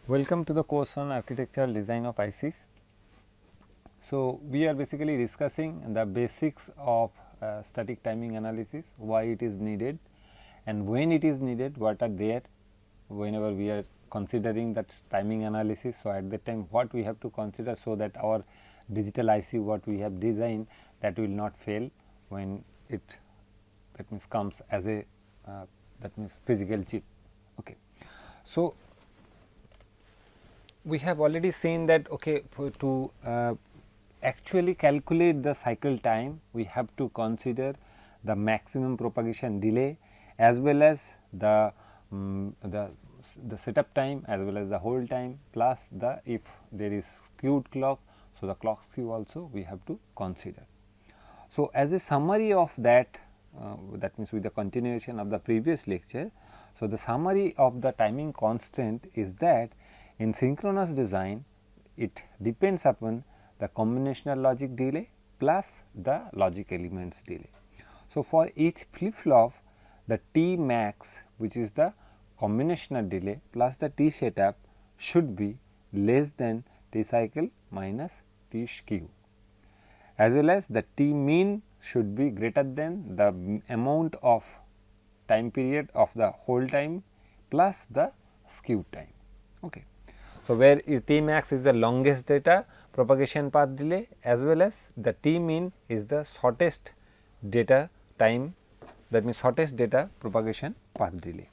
Welcome to the course on architectural design of ICs. So, we are basically discussing the basics of static timing analysis, why it is needed and when it is needed, what are there whenever we are considering that timing analysis. So, at that time what we have to consider, so that our digital IC what we have designed, that will not fail when it, that means, comes as a that means physical chip. Okay. So, we have already seen that to actually calculate the cycle time, we have to consider the maximum propagation delay as well as the setup time as well as the hold time, plus the, if there is skewed clock, so the clock skew also we have to consider. So, as a summary of that, that means with the continuation of the previous lecture. So, the summary of the timing constant is that in synchronous design, it depends upon the combinational logic delay plus the logic elements delay. So, for each flip flop, the T max, which is the combinational delay plus the T setup, should be less than T cycle minus T skew, as well as the T mean should be greater than the amount of time period of the hold time plus the skew time. Okay. So, where T max is the longest data propagation path delay, as well as the T mean is the shortest data time, that means shortest data propagation path delay.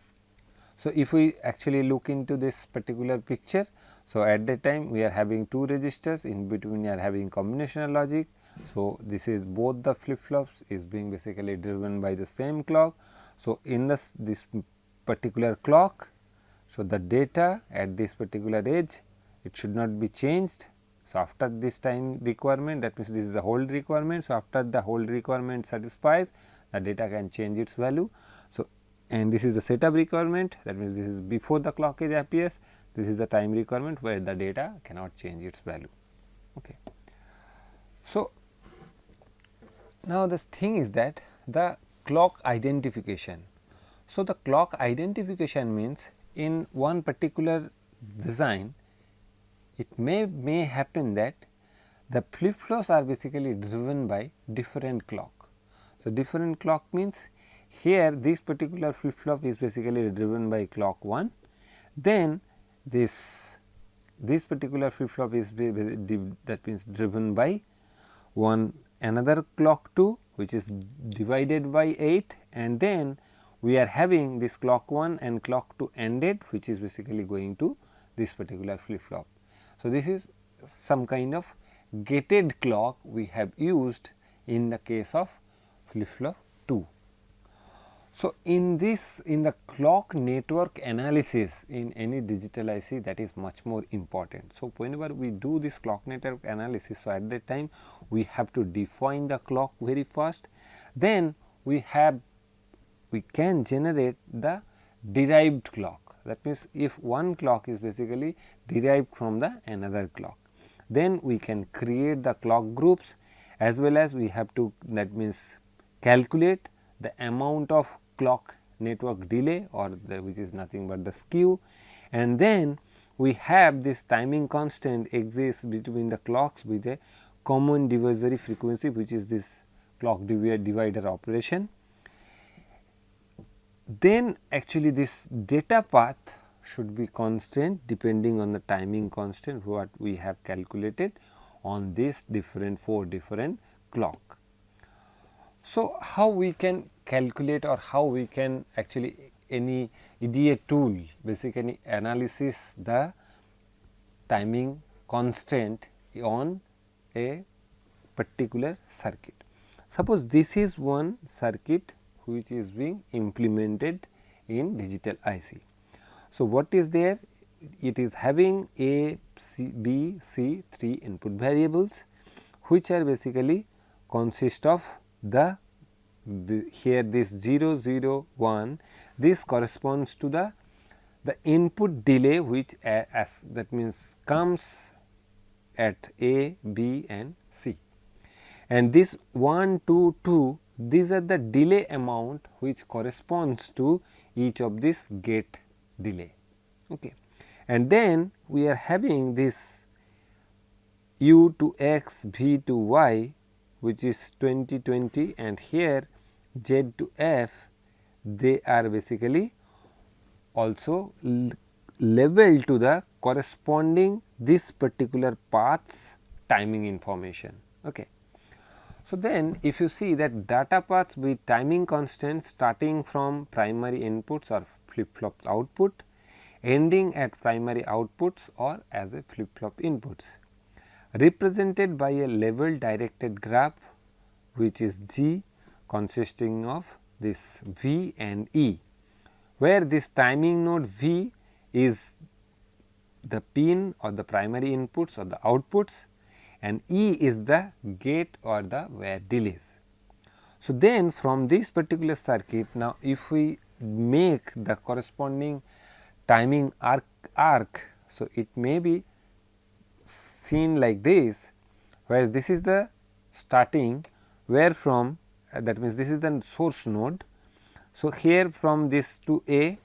So, if we actually look into this particular picture, so at that time we are having two registers, in between we are having combinational logic. So, this is both the flip flops is being basically driven by the same clock. So, in this particular clock, so the data at this particular edge, it should not be changed. So, after this time requirement, that means this is the hold requirement. So, after the hold requirement satisfies, the data can change its value. So, and this is the setup requirement, that means this is before the clock edge appears, this is the time requirement where the data cannot change its value. Okay. So, now this thing is that the clock identification. So, the clock identification means in one particular design, it may happen that the flip flops are basically driven by different clock. So, different clock means here this particular flip flop is basically driven by clock 1, then this particular flip flop is that means driven by another clock 2, which is divided by 8, and then we are having this clock 1 and clock 2 ANDed, which is basically going to this particular flip flop. So, this is some kind of gated clock we have used in the case of flip flop 2. So, in the clock network analysis in any digital IC, that is much more important. So, whenever we do this clock network analysis, so at that time we have to define the clock very first, then we can generate the derived clock. That means, if one clock is basically derived from the another clock, then we can create the clock groups, as well as we have to, that means, calculate the amount of clock network delay, or which is nothing but the skew, and then we have this timing constant exists between the clocks with a common divisory frequency, which is this clock divider operation. Then actually this data path should be constant depending on the timing constant what we have calculated on this 4 different clock. So, how we can calculate, or how we can actually any EDA tool basically analysis the timing constant on a particular circuit. Suppose this is one circuit which is being implemented in digital IC. So, what is there? It is having A, C, B, C 3 input variables, which are basically consist of here this 0 0 1, this corresponds to the input delay, which as that means comes at A, B and C, and this 1 2 2, these are the delay amount which corresponds to each of this gate delay. Okay. and then we are having this u to x, v to y, which is 20 20, and here z to f, they are basically also labeled to the corresponding this particular path's timing information. Okay. So, then if you see that data paths with timing constants starting from primary inputs or flip flop output, ending at primary outputs or as a flip flop inputs, represented by a level directed graph which is G consisting of this V and E, where this timing node V is the pin or the primary inputs or the outputs, and E is the gate or the wire delays. So, then from this particular circuit, now if we make the corresponding timing arc, so it may be seen like this, whereas this is the starting where from that means this is the source node. So, here from this to A,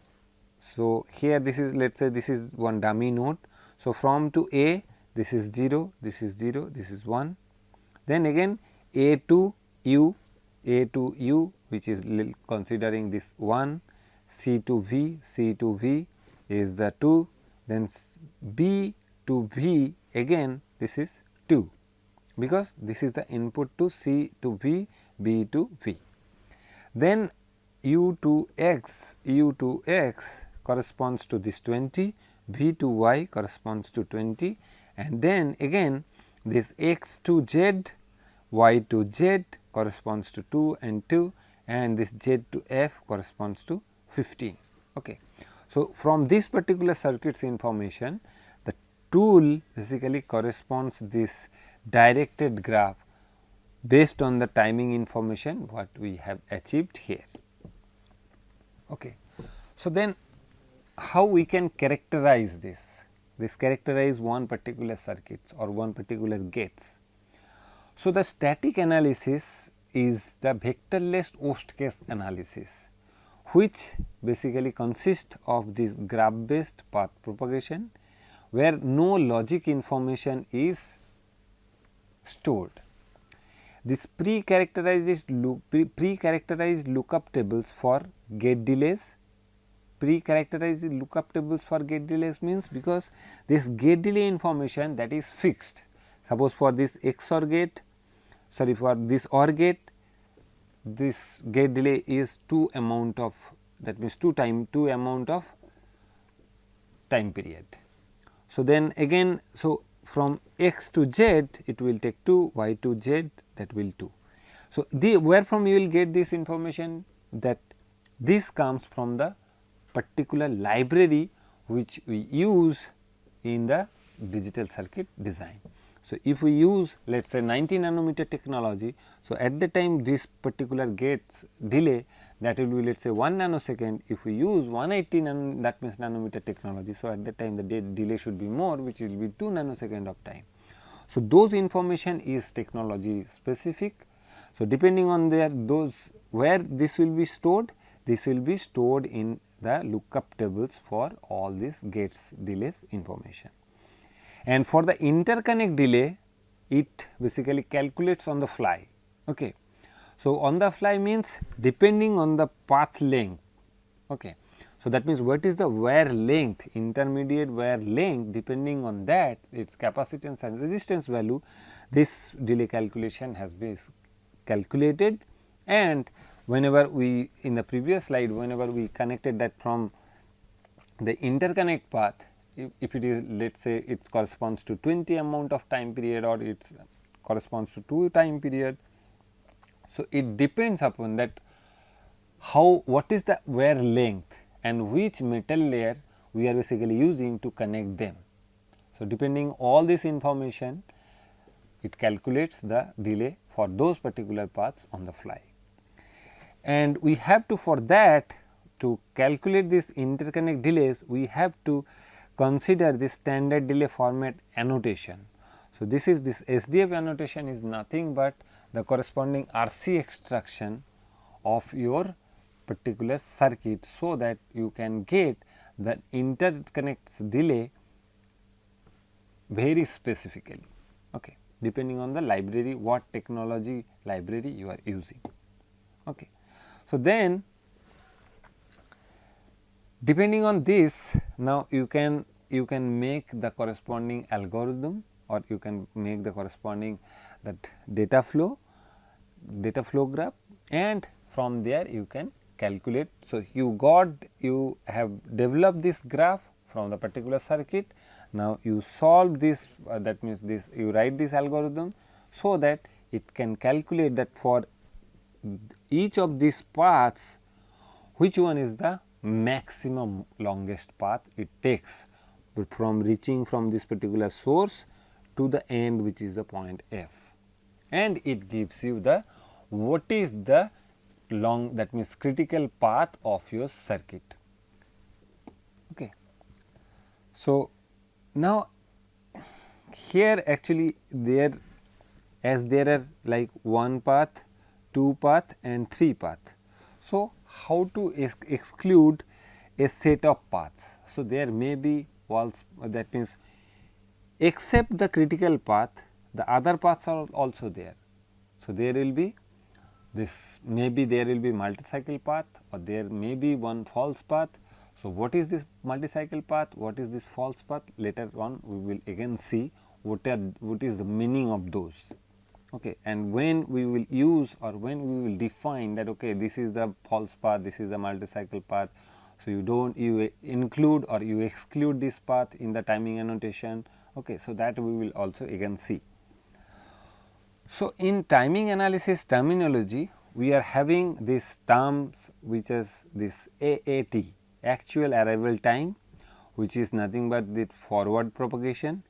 so here this is, let us say this is one dummy node. So, from to A, this is 0, this is 0, this is 1, then again A to U, which is considering this 1, C to V is the 2, then B to V again this is 2, because this is the input to C to V, B to V. Then U to X corresponds to this 20, V to Y corresponds to 20, and then again this X to Z, Y to Z corresponds to 2 and 2, and this Z to F corresponds to 15. Okay. So, from this particular circuit's information, the tool basically corresponds this directed graph based on the timing information what we have achieved here. Okay. So, then how we can characterize this? This characterize one particular circuits or one particular gates. So, the static analysis is the vectorless worst case analysis, which basically consists of this graph based path propagation, where no logic information is stored. This pre-characterized lookup tables for gate delays. Pre-characterized lookup tables for gate delays means, because this gate delay information that is fixed. Suppose for this XOR gate, sorry, for this OR gate, this gate delay is 2 amount of, that means 2 amount of time period. So, then again, so from X to Z it will take 2, Y to Z that will 2. So, where from you will get this information? That this comes from the particular library which we use in the digital circuit design. So, if we use let us say 90 nanometer technology, so at the time this particular gates delay that will be let us say 1 nanosecond. If we use 180 that means nanometer technology, so at that time the delay should be more, which will be 2 nanosecond of time. So, those information is technology specific. So, depending on those where this will be stored, this will be stored in the lookup tables for all these gates delays information. And for the interconnect delay, it basically calculates on the fly. Okay. So, on the fly means depending on the path length. Okay. So, that means what is the wire length, intermediate wire length, depending on that its capacitance and resistance value, this delay calculation has been calculated. And whenever we in the previous slide, whenever we connected that from the interconnect path, if it is let us say it corresponds to 20 amount of time period or it corresponds to 2 time period. So, it depends upon that what is the wire length and which metal layer we are basically using to connect them. So, depending all this information, it calculates the delay for those particular paths on the fly. And we have to, for that, to calculate this interconnect delays, we have to consider this standard delay format annotation. So, this SDF annotation is nothing but the corresponding RC extraction of your particular circuit, so that you can get the interconnect delay very specifically, okay, depending on the library, what technology library you are using. Okay. So, then depending on this, now you can make the corresponding algorithm, or you can make the corresponding that data flow graph, and from there you can calculate. So, you have developed this graph from the particular circuit. Now, you solve this, that means this you write this algorithm, so that it can calculate that for each of these paths, which one is the maximum longest path it takes from reaching from this particular source to the end, which is the point F, and it gives you the what is the long, that means critical path of your circuit. Okay. So, now here actually there are like 1 path, 2 path and 3 path. So, how to exclude a set of paths? So, there may be walls, that means except the critical path, the other paths are also there. So, there will be this, maybe there will be multi-cycle path, or there may be one false path. So, what is this multi-cycle path, what is this false path? Later on we will again see what is the meaning of those. Okay. And when we will use, or when we will define that, okay, this is the false path, this is the multi-cycle path. So, you include or you exclude this path in the timing annotation. Okay. So, that we will also again see. So, in timing analysis terminology, we are having these terms, which is this AAT, actual arrival time, which is nothing but the forward propagation,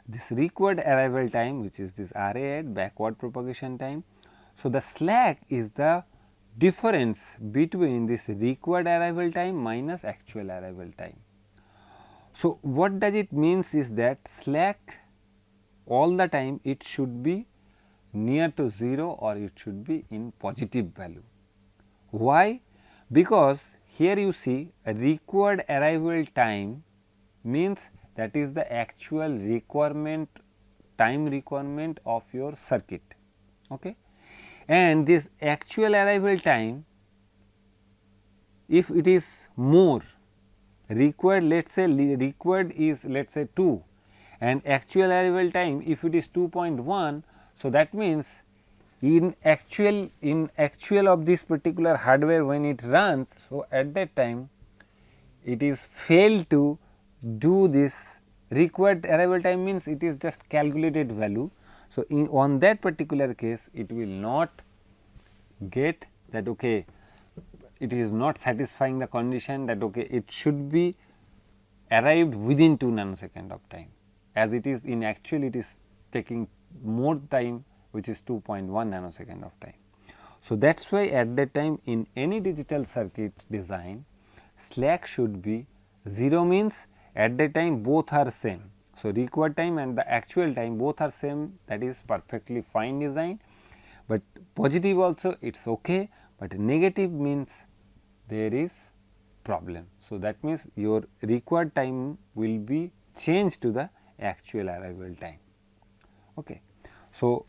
this required arrival time, which is this RAT, backward propagation time. So, the slack is the difference between this required arrival time minus actual arrival time. So, what does it means is that slack all the time it should be near to 0, or it should be in positive value. Why? Because here you see a required arrival time means that is the actual requirement, time requirement of your circuit. Okay. And this actual arrival time, if it is more, required, let us say required is let us say 2, and actual arrival time if it is 2.1. So, that means in actual of this particular hardware when it runs, so at that time it is failed to do this required arrival time, means it is just calculated value. So, on that particular case it will not get that, okay, it is not satisfying the condition that, okay, it should be arrived within 2 nanosecond of time, as it is in actual it is taking more time, which is 2.1 nanosecond of time. So, that is why at that time in any digital circuit design, slack should be 0, means at that time both are same. So, required time and the actual time both are same, that is perfectly fine design, but positive also it is okay, but negative means there is problem. So, that means your required time will be changed to the actual arrival time. Okay. So,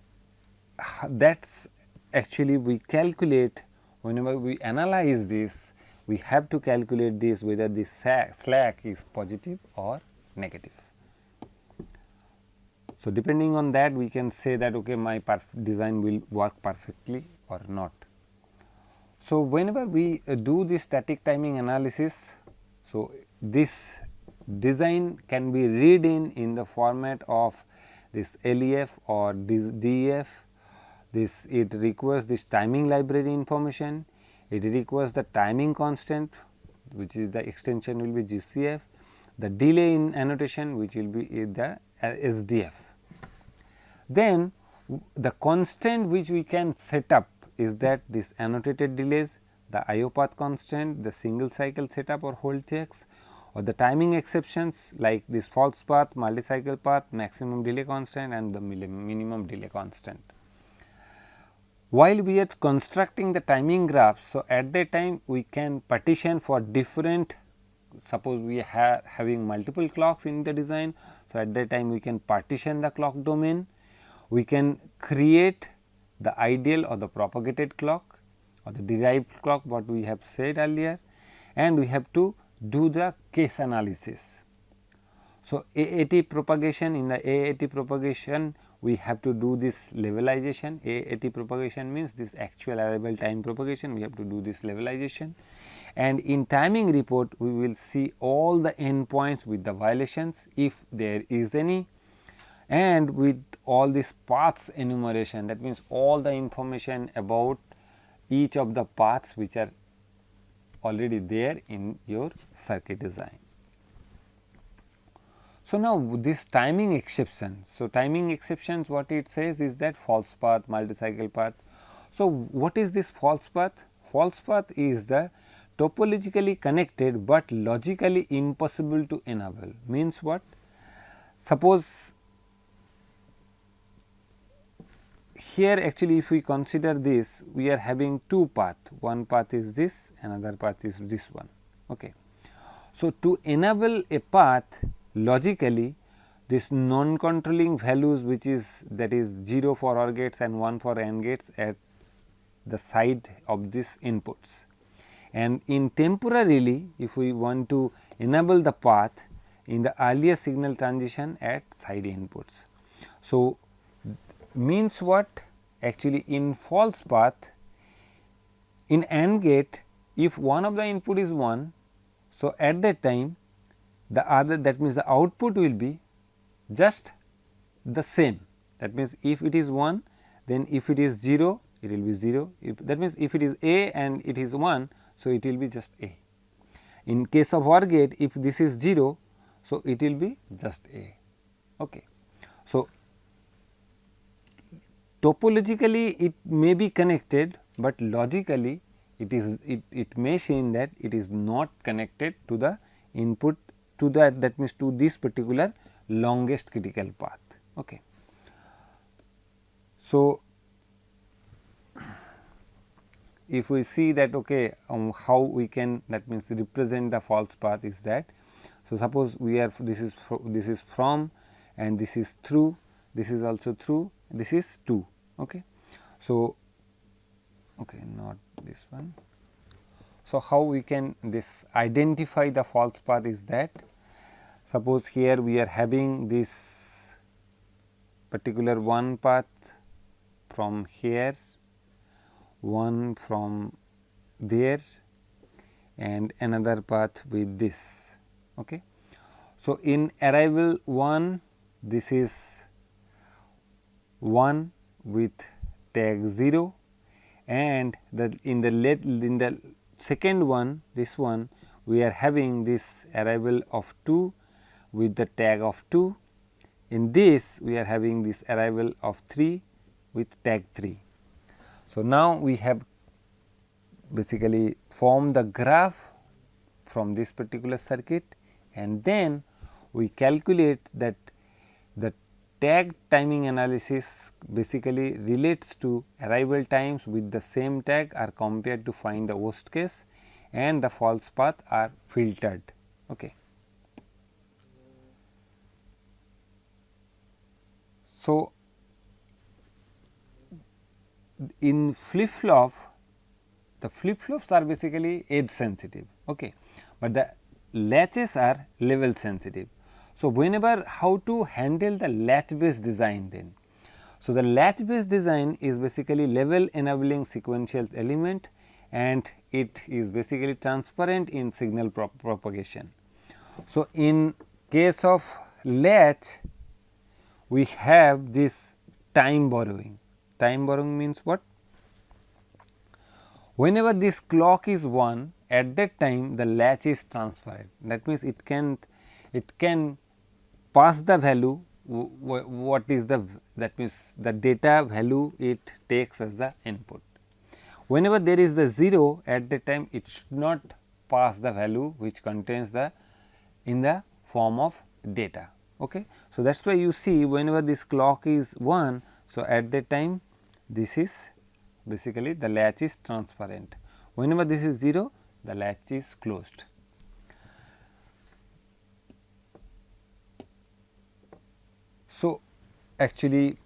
that is actually we calculate, whenever we analyze this, we have to calculate this whether this slack is positive or negative. So, depending on that we can say that, okay, my design will work perfectly or not. So, whenever we do this static timing analysis, so this design can be read in the format of this LEF or this DEF. This it requires this timing library information, it requires the timing constant, which is the extension will be GCF, the delay in annotation, which will be the SDF. Then the constant which we can set up is that this annotated delays, the IO path constant, the single cycle setup or hold checks, or the timing exceptions like this false path, multi cycle path, maximum delay constant and the minimum delay constant. While we are constructing the timing graph, so at that time we can partition for different suppose we are having multiple clocks in the design. So, at that time we can partition the clock domain, we can create the ideal or the propagated clock or the derived clock what we have said earlier, and we have to do the case analysis. So, AAT propagation, in the AAT propagation we have to do this levelization. AAT propagation means this actual arrival time propagation, we have to do this levelization, and in timing report we will see all the endpoints with the violations if there is any, and with all this paths enumeration, that means all the information about each of the paths which are already there in your circuit design. So, now this timing exception. So, timing exceptions what it says is that false path, multi-cycle path. So, what is this false path? False path is the topologically connected, but logically impossible to enable. Means what? Suppose here actually if we consider this, we are having two paths, one path is this, another path is this one. Okay. So, to enable a path logically, this non controlling values which is, that is 0 for OR gates and 1 for AND gates at the side of these inputs, and in temporarily if we want to enable the path in the earlier signal transition at side inputs. So, means what? Actually in false path, in AND gate if one of the input is 1, so at that time the other, that means the output will be just the same, that means if it is 1, then if it is 0 it will be 0, if that means if it is A and it is 1, so it will be just A. In case of OR gate if this is 0, so it will be just A. Okay. So, topologically it may be connected, but logically it may seem that it is not connected to the input, to that means to this particular longest critical path. Okay. So, if we see that okay, how we can, that means represent the false path is that. So, suppose we are this is from and this is through, this is also through, this is to. Okay. So, okay, not this one. So, how we can this identify the false path is that, suppose here we are having this particular one path from here, one from there, and another path with this. Okay. So, in arrival 1 this is 1 with tag 0, and in the second one, this one we are having this arrival of 2 with the tag of 2. In this we are having this arrival of 3 with tag 3. So, now we have basically formed the graph from this particular circuit, and then we calculate that the tag timing analysis basically relates to arrival times with the same tag are compared to find the worst case, and the false path are filtered. Okay. So, in flip flop, the flip flops are basically edge sensitive, okay, but the latches are level sensitive. So, whenever how to handle the latch based design then. So, the latch based design is basically level enabling sequential element, and it is basically transparent in signal propagation. So, in case of latch we have this time borrowing. Time borrowing means what? Whenever this clock is 1, at that time the latch is transparent, that means it can pass the value, what is the, that means the data value it takes as the input. Whenever there is the 0, at that time it should not pass the value which contains the in the form of data. Okay. So, that is why you see whenever this clock is 1, so at that time this is basically the latch is transparent. Whenever this is 0, the latch is closed. So, actually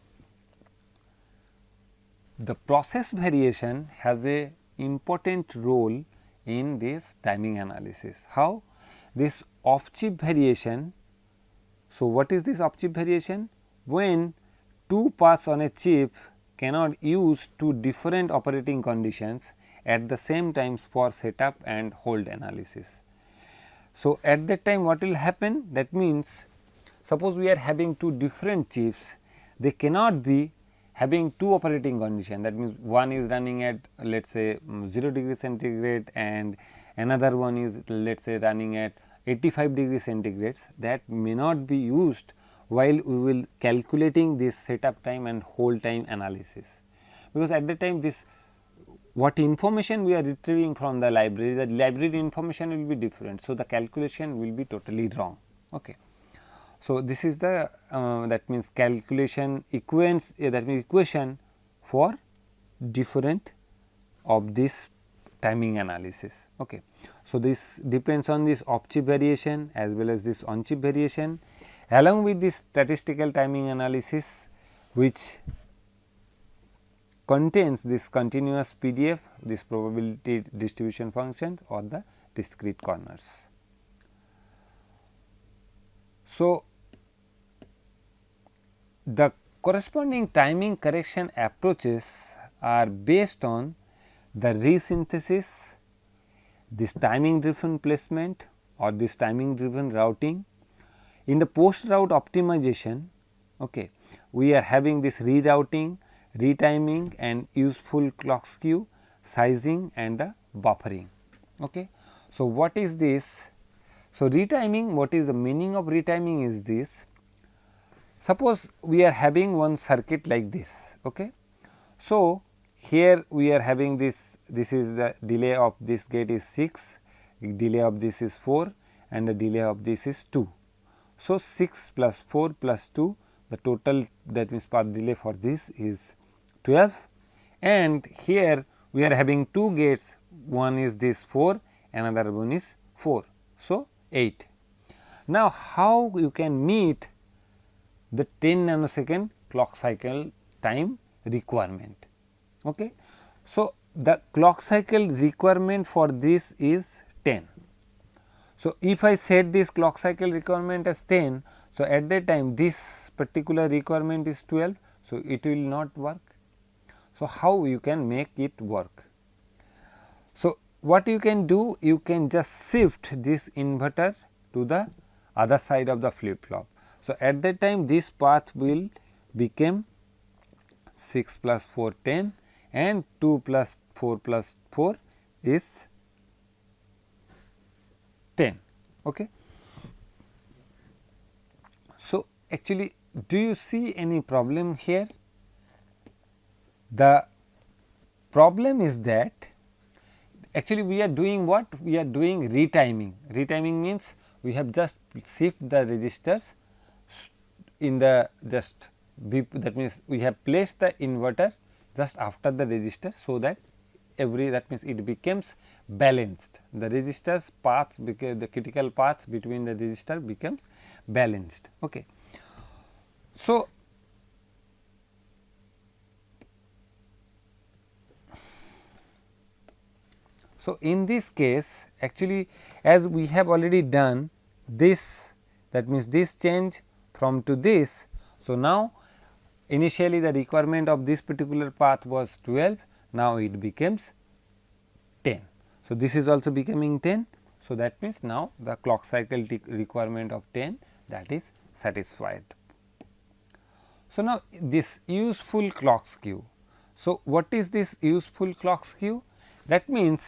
the process variation has a important role in this timing analysis. How? This off chip variation. So, what is this off chip variation? When two paths on a chip cannot use two different operating conditions at the same time for setup and hold analysis. So, at that time what will happen? That means, suppose we are having two different chips, they cannot be having two operating condition. That means, one is running at let us say 0 degree centigrade and another one is let us say running at 85 degree centigrade. That may not be used while we will calculating this setup time and hold time analysis, because at that time this what information we are retrieving from the library information will be different. So, the calculation will be totally wrong. Okay. So, this is the that means calculation equations that means equation for different of this timing analysis. Okay. So, this depends on this off chip variation as well as this on chip variation, along with this statistical timing analysis, which contains this continuous PDF, this probability distribution functions or the discrete corners. So, the corresponding timing correction approaches are based on the resynthesis, this timing driven placement or this timing driven routing. In the post route optimization, okay, we are having this rerouting, retiming and useful clock skew, sizing and the buffering. Okay. So, what is this? So, retiming, what is the meaning of retiming is this? Suppose we are having one circuit like this. Okay. So, here we are having this is the delay of this gate is 6, delay of this is 4 and the delay of this is 2. So, 6 plus 4 plus 2, the total, that means path delay for this is 12, and here we are having two gates, one is this 4, another one is 4. So, 8. Now, how you can meet the 10 nanosecond clock cycle time requirement? Okay. So, the clock cycle requirement for this is 10. So, if I set this clock cycle requirement as 10, so at that time this particular requirement is 12. So, it will not work. So, how you can make it work? So, what you can do? You can just shift this inverter to the other side of the flip flop. So, at that time this path will become 6 plus 4 10 and 2 plus 4 plus 4 is 10. Okay. So, actually do you see any problem here? The problem is that actually we are doing what? We are doing retiming. Retiming means we have just shift the registers in the just that means we have placed the inverter just after the register, so that that means it becomes balanced. The registers paths, because the critical paths between the register becomes balanced. Okay. So, in this case actually as we have already done this, that means this change from to this. So, now initially the requirement of this particular path was 12, now it becomes 10. So, this is also becoming 10. So, that means now the clock cycle requirement of 10, that is satisfied. So, now this useful clock skew. So, what is this useful clock skew? That means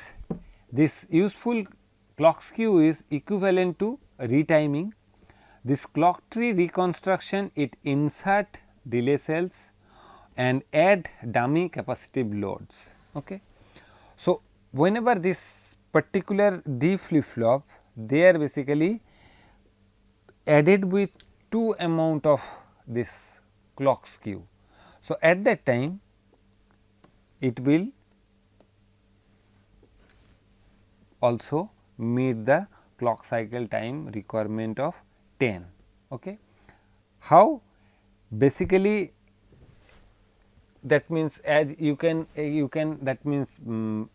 this useful clock skew is equivalent to retiming. This clock tree reconstruction, it insert delay cells and add dummy capacitive loads. Okay. So, whenever this particular D flip flop, they are basically added with 2 amount of this clock skew. So, at that time it will also meet the clock cycle time requirement of 10. Okay. How? basically that means as you can that means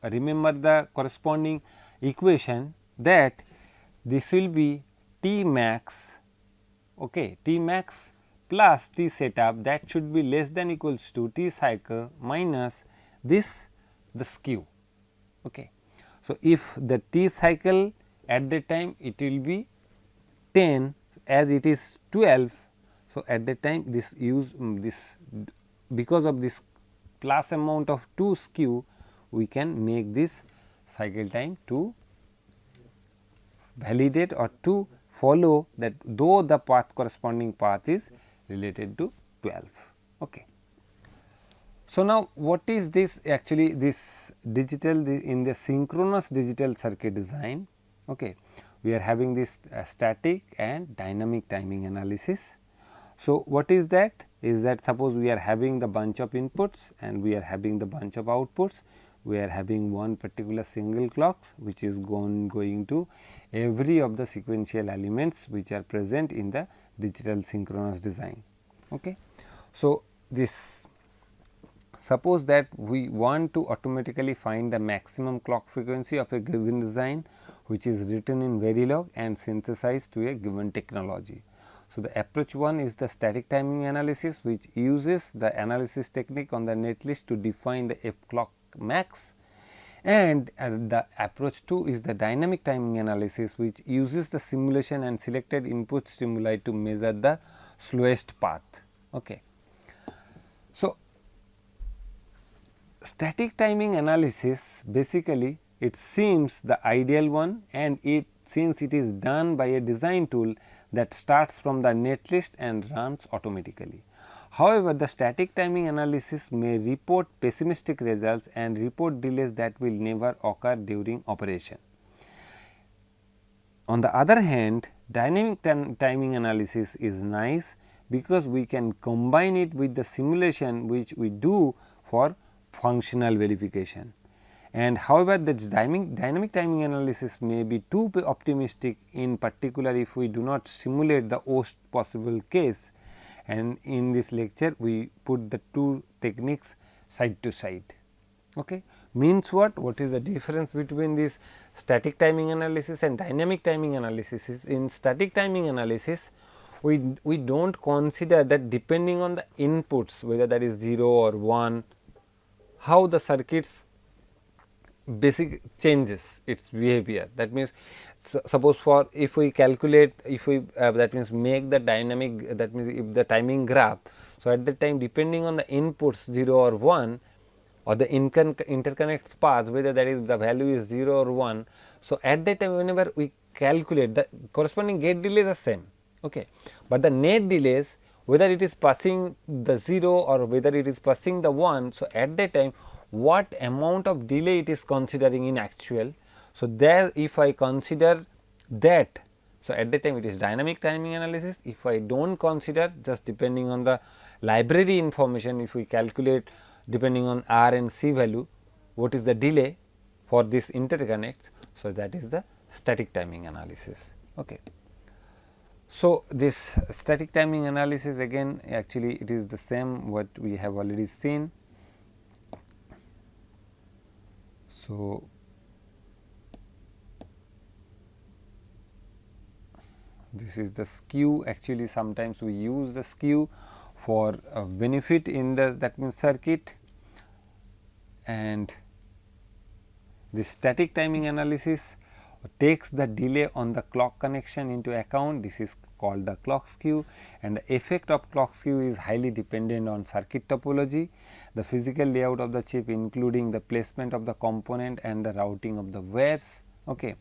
remember the corresponding equation that this will be T max, okay, T max plus T setup, that should be less than equals to T cycle minus this the skew. Okay. So, if the T cycle at that time it will be 10 as it is 12. So, at that time this this because of this plus amount of 2 skew, we can make this cycle time to validate or to follow that though the path corresponding path is related to 12. Okay. So, now what is this actually this digital in the synchronous digital circuit design? Okay. We are having this static and dynamic timing analysis. So, what is that? Is that suppose we are having the bunch of inputs and we are having the bunch of outputs, we are having one particular single clock which is going to every of the sequential elements which are present in the digital synchronous design. Okay. So, this suppose that we want to automatically find the maximum clock frequency of a given design which is written in Verilog and synthesized to a given technology. So, the approach one is the static timing analysis, which uses the analysis technique on the netlist to define the f clock max, and the approach 2 is the dynamic timing analysis, which uses the simulation and selected input stimuli to measure the slowest path. Okay. So, static timing analysis basically it seems the ideal one, and it since it is done by a design tool that starts from the netlist and runs automatically. However, the static timing analysis may report pessimistic results and report delays that will never occur during operation. On the other hand, dynamic timing analysis is nice because we can combine it with the simulation which we do for functional verification. And however, the dynamic timing analysis may be too optimistic, in particular if we do not simulate the worst possible case, and in this lecture we put the two techniques side to side. Okay. Means what? What is the difference between this static timing analysis and dynamic timing analysis? Is in static timing analysis we do not consider that depending on the inputs, whether that is 0 or 1, how the circuits basic changes its behavior. That means, suppose for if we calculate, if we that means make the dynamic, that means if the timing graph. So, at that time depending on the inputs 0 or 1 or the interconnects path, whether that is the value is 0 or 1. So, at that time whenever we calculate the corresponding gate delays are same, okay, but the net delays whether it is passing the 0 or whether it is passing the 1. So, at that time what amount of delay it is considering in actual. So, there if I consider that, so at that time it is dynamic timing analysis. If I do not consider, just depending on the library information, if we calculate depending on R and C value what is the delay for this interconnects. So, that is the static timing analysis. Okay. So, this static timing analysis again actually it is the same what we have already seen. So, this is the skew. Actually sometimes we use the skew for benefit in the that means circuit, and the static timing analysis takes the delay on the clock connection into account. This is called the clock skew, and the effect of clock skew is highly dependent on circuit topology, the physical layout of the chip including the placement of the component and the routing of the wires. Okay.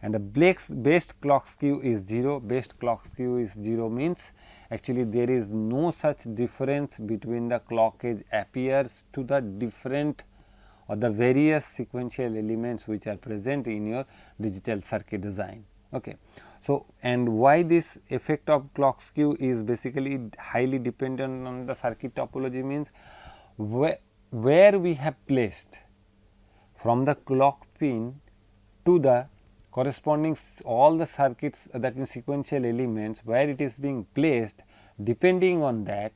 And the best clock skew is 0. Best clock skew is 0 means actually there is no such difference between the clock edge appears to the different or the various sequential elements which are present in your digital circuit design. Okay. So, and why this effect of clock skew is basically highly dependent on the circuit topology means where we have placed from the clock pin to the corresponding all the circuits, that means sequential elements, where it is being placed, depending on that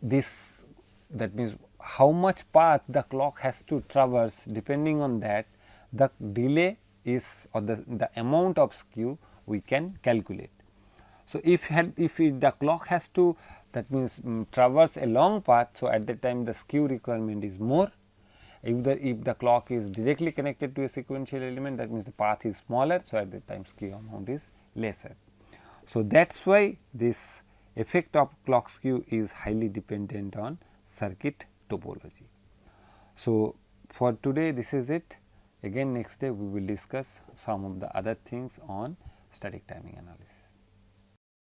this, that means how much path the clock has to traverse, depending on that the delay is, or the amount of skew we can calculate. So, if the clock has to, that means traverse a long path, so at that time the skew requirement is more. If the clock is directly connected to a sequential element, that means the path is smaller, so at that time skew amount is lesser. So, that is why this effect of clock skew is highly dependent on circuit topology. So, for today this is it. Again next day we will discuss some of the other things on static timing analysis.